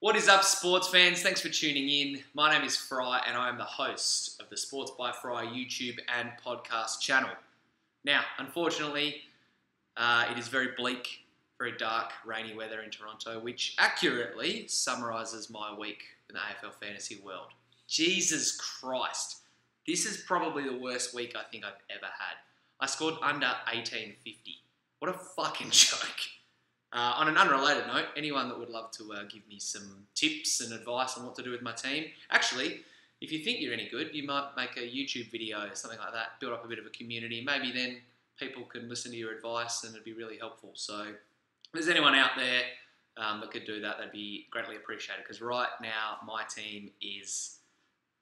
What is up, sports fans? Thanks for tuning in. My name is Fry and I am the host of the Sports by Fry YouTube and podcast channel. Now, unfortunately, it is very bleak, very dark, rainy weather in Toronto, which accurately summarises my week in the AFL Fantasy world. Jesus Christ. This is probably the worst week I think I've ever had. I scored under 1850. What a fucking joke. On an unrelated note, anyone that would love to give me some tips and advice on what to do with my team, actually, if you think you're any good, you might make a YouTube video or something like that, build up a bit of a community. Maybe then people can listen to your advice and it'd be really helpful. So if there's anyone out there that could do that, that'd be greatly appreciated, because right now my team is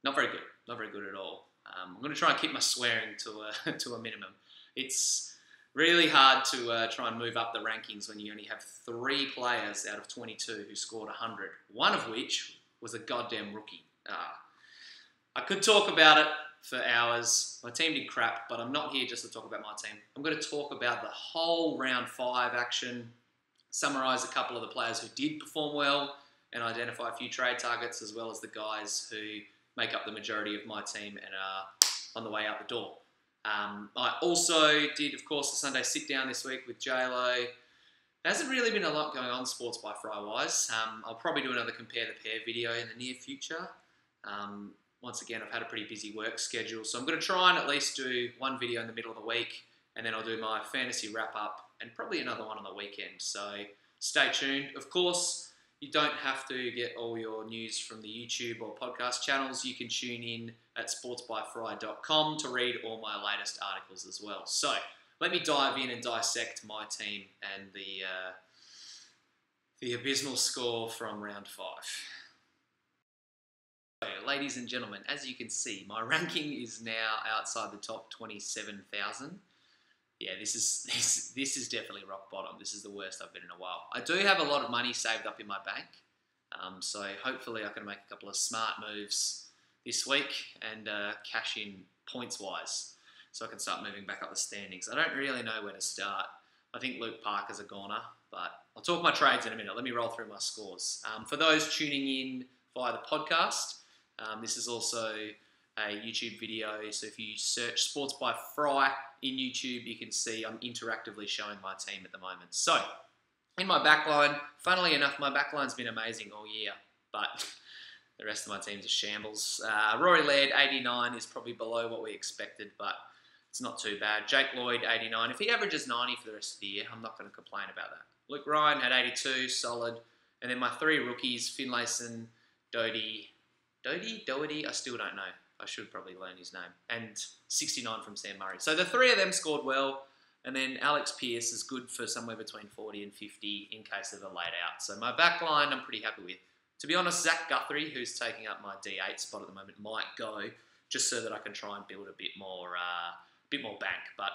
not very good at all. I'm going to try and keep my swearing to a minimum. It's really hard to try and move up the rankings when you only have 3 players out of 22 who scored 100, one of which was a goddamn rookie. I could talk about it for hours. My team did crap, but I'm not here just to talk about my team. I'm going to talk about the whole round 5 action, summarise a couple of the players who did perform well, and identify a few trade targets, as well as the guys who make up the majority of my team and are on the way out the door. I also did, of course, the Sunday sit-down this week with J-Lo. There hasn't really been a lot going on Sports by Fry-wise. I'll probably do another Compare the Pair video in the near future. Once again, I've had a pretty busy work schedule, so I'm going to try and at least do one video in the middle of the week, and then I'll do my fantasy wrap-up and probably another one on the weekend. So stay tuned. Of course, you don't have to get all your news from the YouTube or podcast channels. You can tune in at sportsbyfry.com to read all my latest articles as well. So let me dive in and dissect my team and the abysmal score from round 5. So, ladies and gentlemen, as you can see, my ranking is now outside the top 27,000. Yeah, this is definitely rock bottom. This is the worst I've been in a while. I do have a lot of money saved up in my bank, so hopefully I can make a couple of smart moves this week and cash in points-wise, so I can start moving back up the standings. I don't really know where to start. I think Luke Parker's a goner, but I'll talk my trades in a minute. Let me roll through my scores. For those tuning in via the podcast, this is also a YouTube video, so if you search Sports by Fry in YouTube, you can see I'm interactively showing my team at the moment. So, in my backline, funnily enough, my backline's been amazing all year, but the rest of my team's a shambles. Rory Laird, 89, is probably below what we expected, but it's not too bad. Jake Lloyd, 89. If he averages 90 for the rest of the year, I'm not going to complain about that. Luke Ryan had 82, solid. And then my 3 rookies, Finlayson, Doherty, I still don't know. I should probably learn his name. And 69 from Sam Murray. So the 3 of them scored well. And then Alex Pearce is good for somewhere between 40 and 50 in case of a late out. So my back line, I'm pretty happy with. To be honest, Zach Guthrie, who's taking up my D8 spot at the moment, might go just so that I can try and build a bit more bank. But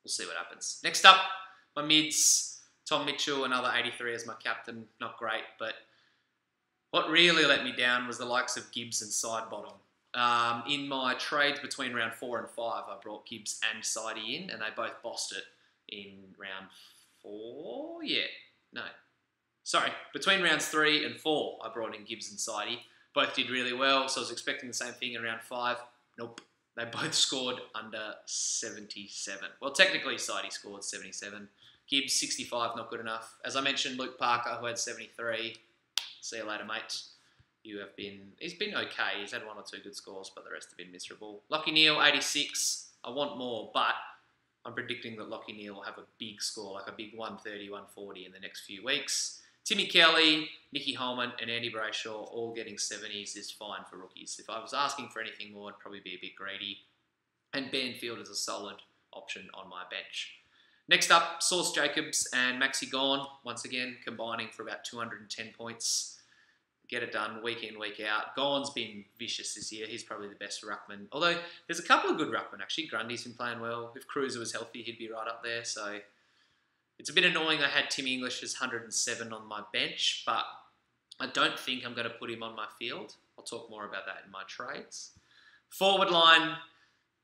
we'll see what happens. Next up, my mids. Tom Mitchell, another 83 as my captain. Not great, but what really let me down was the likes of Gibbs and Sidebottom. In my trades between round 4 and 5, I brought Gibbs and Sidey in, and they both bossed it in round 4. Between rounds 3 and 4, I brought in Gibbs and Sidey. Both did really well, so I was expecting the same thing in round 5. Nope. They both scored under 77. Well, technically, Sidey scored 77. Gibbs, 65, not good enough. As I mentioned, Luke Parker, who had 73. See you later, mate. He's been okay. He's had 1 or 2 good scores, but the rest have been miserable. Lachie Neale, 86. I want more, but I'm predicting that Lachie Neale will have a big score, like a big 130, 140 in the next few weeks. Timmy Kelly, Nicky Holman, and Andy Brayshaw all getting 70s is fine for rookies. If I was asking for anything more, I'd probably be a bit greedy. And Banfield is a solid option on my bench. Next up, Sauce Jacobs and Maxi Gawn, once again, combining for about 210 points. Get it done week in, week out. Gawn's been vicious this year. He's probably the best ruckman. Although, there's a couple of good ruckmen, actually. Grundy's been playing well. If Cruiser was healthy, he'd be right up there. So, it's a bit annoying I had Tim English's 107 on my bench, but I don't think I'm going to put him on my field. I'll talk more about that in my trades. Forward line,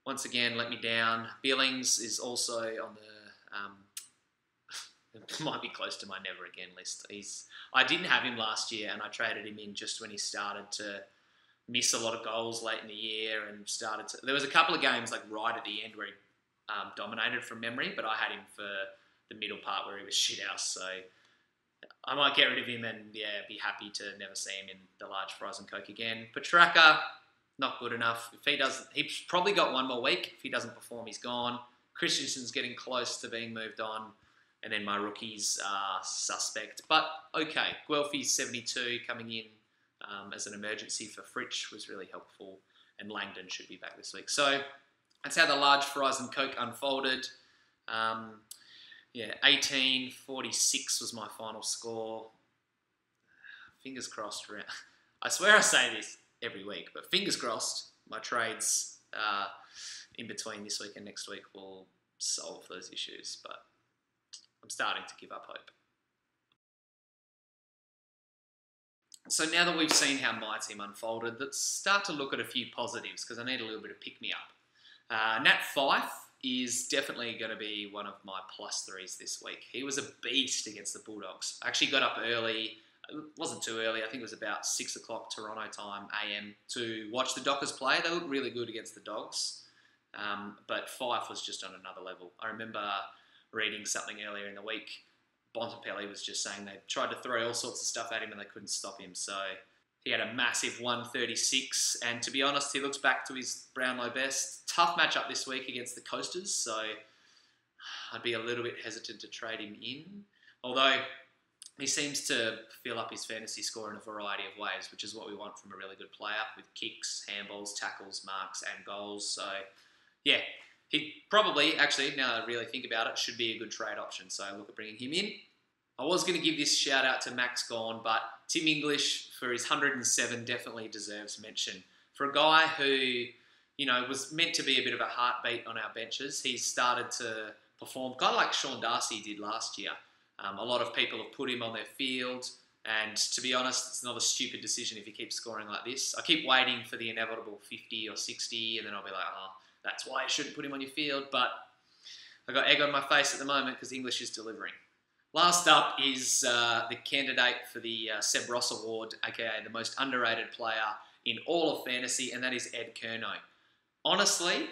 once again, let me down. Billings is also on the It might be close to my never again list. I didn't have him last year, and I traded him in just when he started to miss a lot of goals late in the year and started to. There was a couple of games like right at the end where he dominated from memory, but I had him for the middle part where he was shithouse. So I might get rid of him and be happy to never see him in the large fries and Coke again. Petrarca, not good enough. If he doesn't, he's probably got one more week. If he doesn't perform, he's gone. Christensen's getting close to being moved on. And then my rookies are suspect. But okay, Guelphy's 72 coming in as an emergency for Fritsch was really helpful. And Langdon should be back this week. So that's how the large fries and Coke unfolded. 18-46 was my final score. Fingers crossed. I swear I say this every week, but fingers crossed my trades in between this week and next week will solve those issues. But I'm starting to give up hope. So now that we've seen how my team unfolded, let's start to look at a few positives because I need a little bit of pick-me-up. Nat Fyfe is definitely going to be one of my plus threes this week. He was a beast against the Bulldogs. I actually got up early. It wasn't too early. I think it was about 6 o'clock Toronto time, AM, to watch the Dockers play. They looked really good against the Dogs. But Fyfe was just on another level. I remember reading something earlier in the week. Bontempelli was just saying they tried to throw all sorts of stuff at him and they couldn't stop him. So he had a massive 136. And to be honest, he looks back to his Brownlow best. Tough matchup this week against the Coasters. So I'd be a little bit hesitant to trade him in. Although he seems to fill up his fantasy score in a variety of ways, which is what we want from a really good player with kicks, handballs, tackles, marks, and goals. So yeah, he probably, actually, now that I really think about it, should be a good trade option. So I look at bringing him in. I was going to give this shout out to Max Gawn, but Tim English for his 107 definitely deserves mention. For a guy who, was meant to be a bit of a heartbeat on our benches, he's started to perform kind of like Sean Darcy did last year. A lot of people have put him on their field, and to be honest, it's not a stupid decision if he keeps scoring like this. I keep waiting for the inevitable 50 or 60, and then I'll be like, that's why I shouldn't put him on your field, but I got egg on my face at the moment because English is delivering. Last up is the candidate for the Seb Ross Award, aka the most underrated player in all of fantasy, and that is Ed Curnow. Honestly,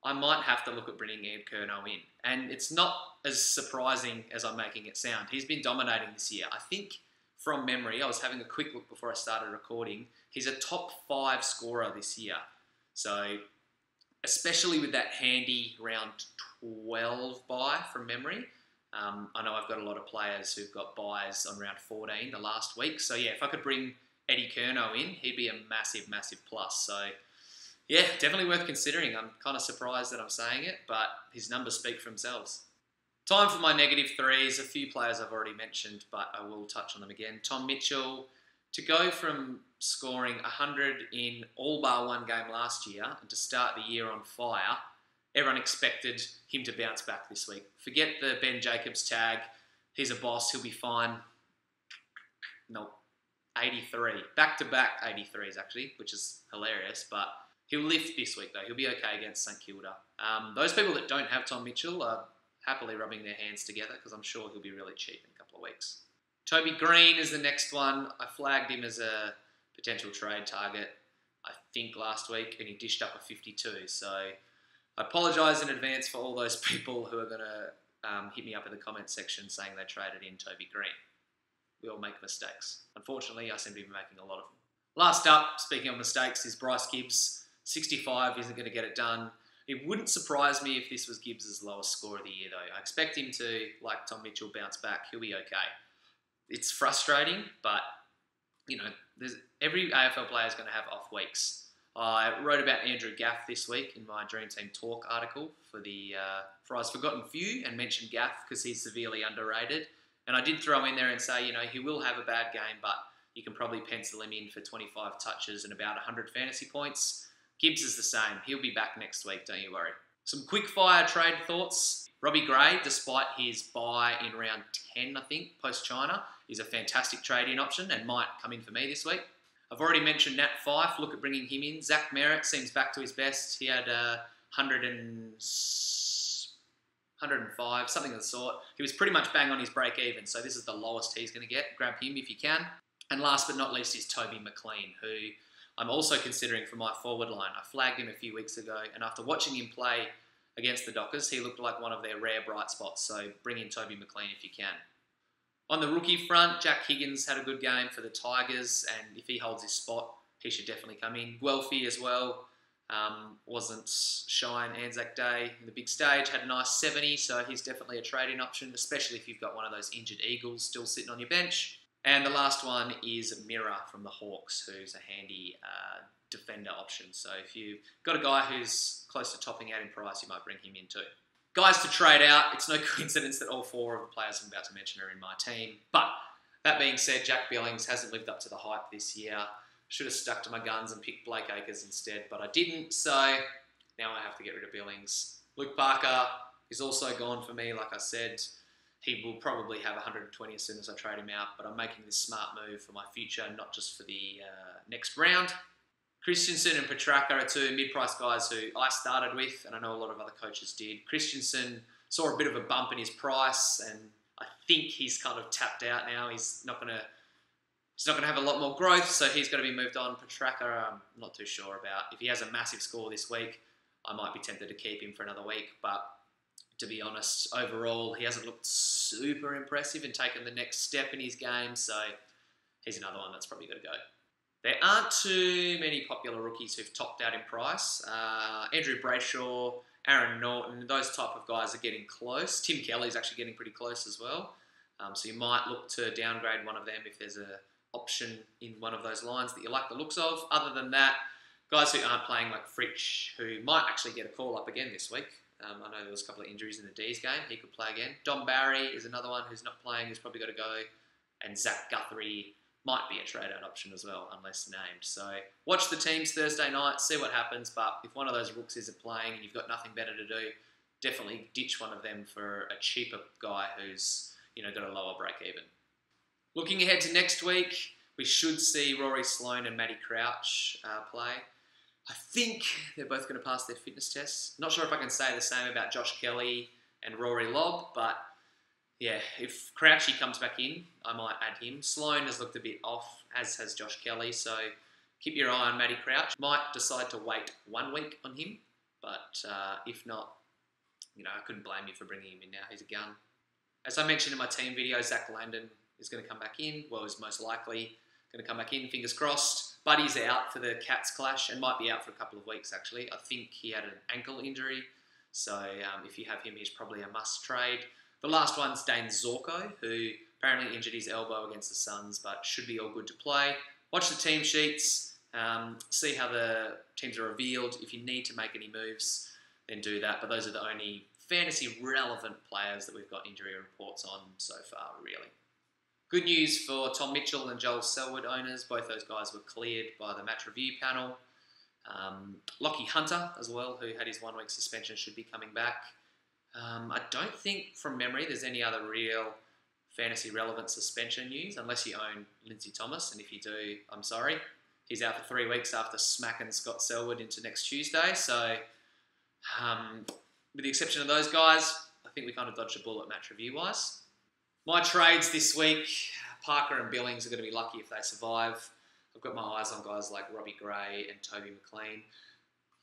I might have to look at bringing Ed Curnow in, and it's not as surprising as I'm making it sound. He's been dominating this year. I think from memory, I was having a quick look before I started recording, he's a top 5 scorer this year. So especially with that handy round 12 bye from memory. I know I've got a lot of players who've got buys on round 14 the last week. So yeah, if I could bring Eddie Curnow in, he'd be a massive, massive plus. So yeah, definitely worth considering. I'm kind of surprised that I'm saying it, but his numbers speak for themselves. Time for my negative threes. A few players I've already mentioned, but I will touch on them again. Tom Mitchell, to go from scoring 100 in all bar one game last year and to start the year on fire, everyone expected him to bounce back this week. Forget the Ben Jacobs tag. He's a boss. He'll be fine. Nope. 83. Back-to-back 83s, actually, which is hilarious, but he'll lift this week, though. He'll be okay against St Kilda. Those people that don't have Tom Mitchell are happily rubbing their hands together because I'm sure he'll be really cheap in a couple of weeks. Toby Green is the next one. I flagged him as a potential trade target, I think, last week, and he dished up a 52. So I apologise in advance for all those people who are going to hit me up in the comment section saying they traded in Toby Green. We all make mistakes. Unfortunately, I seem to be making a lot of them. Last up, speaking of mistakes, is Bryce Gibbs. 65 isn't going to get it done. It wouldn't surprise me if this was Gibbs' lowest score of the year, though. I expect him to, like Tom Mitchell, bounce back. He'll be okay. It's frustrating, but, every AFL player is going to have off weeks. I wrote about Andrew Gaff this week in my Dream Team Talk article for the Fry's Forgotten Few and mentioned Gaff because he's severely underrated. And I did throw in there and say, he will have a bad game, but you can probably pencil him in for 25 touches and about 100 fantasy points. Gibbs is the same. He'll be back next week, don't you worry. Some quick-fire trade thoughts. Robbie Gray, despite his buy in round 10, I think, post-China, is a fantastic trade-in option and might come in for me this week. I've already mentioned Nat Fyfe. Look at bringing him in. Zach Merritt seems back to his best. He had 100 105, something of the sort. He was pretty much bang on his break even, so this is the lowest he's going to get. Grab him if you can. And last but not least is Toby McLean, who I'm also considering for my forward line. I flagged him a few weeks ago, and after watching him play against the Dockers, he looked like one of their rare bright spots, so bring in Toby McLean if you can. On the rookie front, Jack Higgins had a good game for the Tigers, and if he holds his spot, he should definitely come in. Guelphy as well. Wasn't shy on Anzac Day in the big stage, had a nice 70, so he's definitely a trading option, especially if you've got one of those injured Eagles still sitting on your bench. And the last one is Mira from the Hawks, who's a handy defender option. So if you've got a guy who's close to topping out in price, you might bring him in too. Guys to trade out, it's no coincidence that all four of the players I'm about to mention are in my team. But that being said, Jack Billings hasn't lived up to the hype this year. Should have stuck to my guns and picked Blake Acres instead, but I didn't, so now I have to get rid of Billings. Luke Parker is also gone for me, like I said. He will probably have 120 as soon as I trade him out, but I'm making this smart move for my future, not just for the next round. Christensen and Petrarca are two mid-price guys who I started with, and I know a lot of other coaches did. Christensen saw a bit of a bump in his price, and I think he's kind of tapped out now. He's not going to have a lot more growth, so he's going to be moved on. Petrarca, I'm not too sure about. If he has a massive score this week, I might be tempted to keep him for another week, but to be honest, overall, he hasn't looked super impressive and taken the next step in his game, so he's another one that's probably going to go. There aren't too many popular rookies who've topped out in price. Andrew Brayshaw, Aaron Norton, those type of guys are getting close. Tim Kelly's actually getting pretty close as well. So you might look to downgrade one of them if there's an option in one of those lines that you like the looks of. Other than that, guys who aren't playing like Fritsch, who might actually get a call up again this week. I know there was a couple of injuries in the D's game. He could play again. Dom Barry is another one who's not playing, who's probably got to go. And Zach Guthrie might be a trade-out option as well, unless named. So watch the teams Thursday night, see what happens. But if one of those rooks isn't playing and you've got nothing better to do, definitely ditch one of them for a cheaper guy who's got a lower break even. Looking ahead to next week, we should see Rory Sloane and Matty Crouch play. I think they're both going to pass their fitness tests. Not sure if I can say the same about Josh Kelly and Rory Lobb, but yeah, if Crouchy comes back in, I might add him. Sloane has looked a bit off, as has Josh Kelly, so keep your eye on Matty Crouch. Might decide to wait 1 week on him, but if not, I couldn't blame you for bringing him in now. He's a gun. As I mentioned in my team video, Zach Landon is going to come back in. Well, is most likely going to come back in, fingers crossed. Buddy's out for the Cats clash and might be out for a couple of weeks, actually. I think he had an ankle injury, so if you have him, he's probably a must trade. The last one's Dane Zorko, who apparently injured his elbow against the Suns, but should be all good to play. Watch the team sheets, see how the teams are revealed. If you need to make any moves, then do that. But those are the only fantasy-relevant players that we've got injury reports on so far, really. Good news for Tom Mitchell and Joel Selwood owners. Both those guys were cleared by the match review panel. Lockie Hunter as well, who had his 1 week suspension, should be coming back. I don't think from memory there's any other real fantasy relevant suspension news, unless you own Lindsay Thomas, and if you do, I'm sorry. He's out for 3 weeks after smacking Scott Selwood into next Tuesday, so with the exception of those guys, I think we kind of dodged a bullet match review-wise. My trades this week, Parker and Billings are going to be lucky if they survive. I've got my eyes on guys like Robbie Gray and Toby McLean.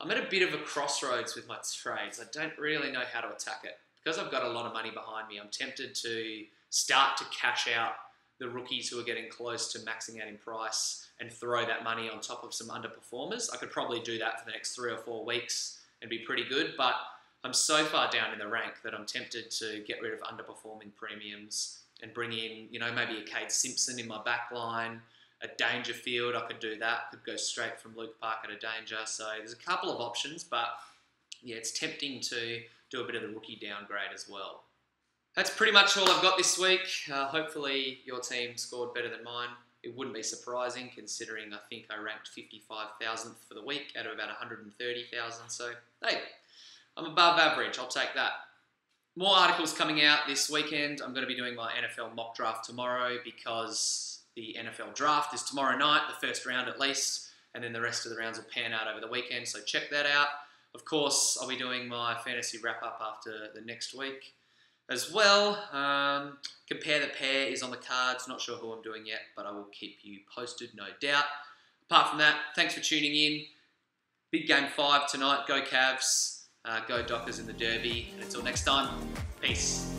I'm at a bit of a crossroads with my trades. I don't really know how to attack it. Because I've got a lot of money behind me, I'm tempted to start to cash out the rookies who are getting close to maxing out in price and throw that money on top of some underperformers. I could probably do that for the next 3 or 4 weeks and be pretty good, but I'm so far down in the rank that I'm tempted to get rid of underperforming premiums and bring in, maybe a Cade Simpson in my back line, a Dangerfield. I could do that. Could go straight from Luke Parker to Danger. So there's a couple of options, but yeah, it's tempting to do a bit of the rookie downgrade as well. That's pretty much all I've got this week. Hopefully your team scored better than mine. It wouldn't be surprising considering I think I ranked 55,000th for the week out of about 130,000. So, hey, I'm above average. I'll take that. More articles coming out this weekend. I'm going to be doing my NFL mock draft tomorrow because the NFL draft is tomorrow night, the first round at least, and then the rest of the rounds will pan out over the weekend, so check that out. Of course, I'll be doing my fantasy wrap-up after the next week as well. Compare the Pair is on the cards. Not sure who I'm doing yet, but I will keep you posted, no doubt. Apart from that, thanks for tuning in. Big game 5 tonight. Go Cavs. Go Dockers in the Derby. And until next time, peace.